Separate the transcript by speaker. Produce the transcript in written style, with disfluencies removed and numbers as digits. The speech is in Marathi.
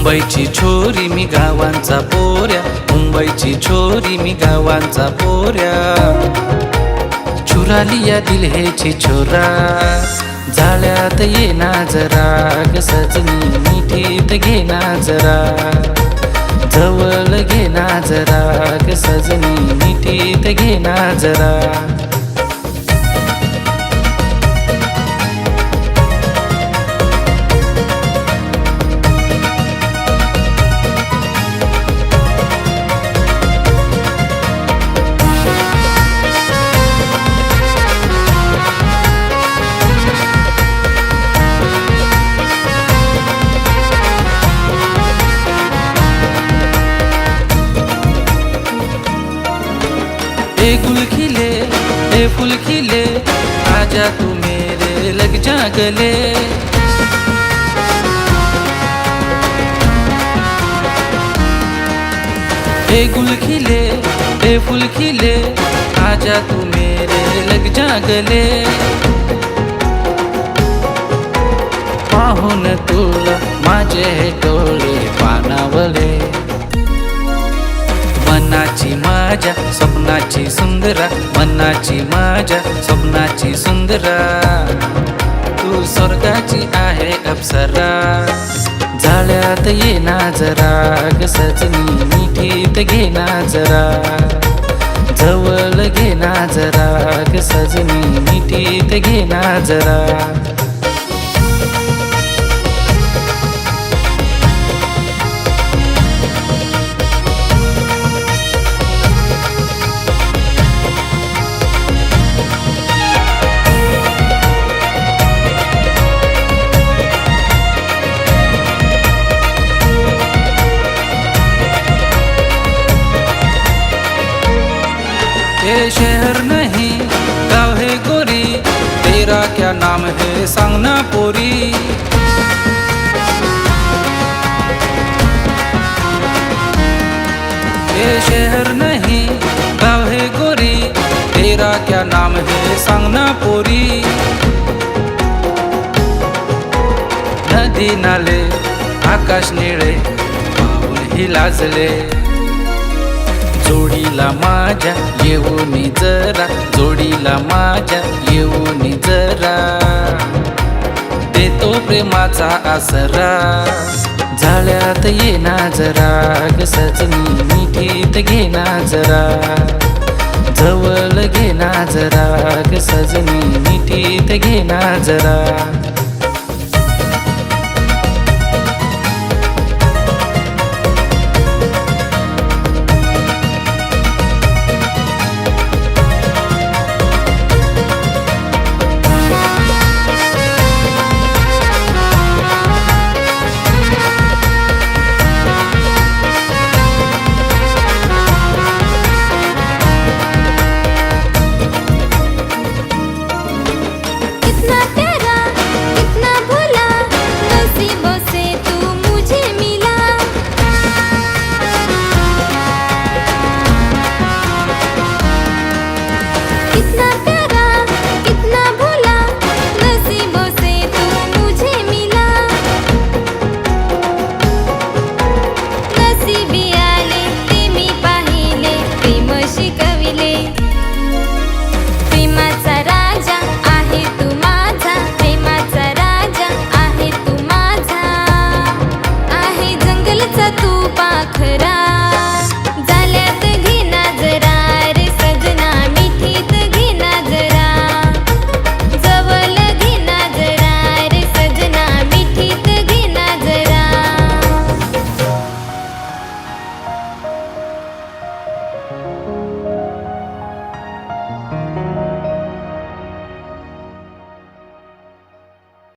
Speaker 1: मुंबईची छोरी मी गावांचा पोऱ्या, मुंबईची छोरी मी गावांचा पोऱ्या. चुरालिया दिल हेची छोरा, जाळ्यात ये ना जरा ग सजनी, मिठीत घे ना जरा, जवळ घे ना जरा ग सजनी, मिठीत घे ना जरा. ए गुल खिले, ए फूल खिले, आजा तू मेरे लग जा गले. ए गुल खिले, ए फूल खिले, आजा तू मेरे लग जा गले. पाहून तुला माझे डोळे पाणावले, मनाची माझ्या स्वप्नाची सुंदरा, मनाची माझ्या स्वप्नाची सुंदरा. तू स्वर्गाची आहे अप्सरा, जाळ्यात ये ना जरा ग सजनी, मिठीत घे ना जरा, जवळ घे ना जरा ग सजनी, मिठीत घे ना जरा. ये शहर नहीं गाँव है गोरी, तेरा क्या नाम है सांगना पोरी. ये शहर नहीं गाँव है गोरी, तेरा क्या नाम है सांगना पोरी. नदी नाले आकाश निळे पाऊल ही लाजले, जोडीला माझ्या येऊन जरा, जोडीला माझ्या येऊन जरा, देतो प्रेमाचा आसरा. जाळ्यात ये ना जरा ग सजनी, मिठीत घे ना जरा, जवळ घे ना जरा ग सजनी, मिठीत घे ना जरा.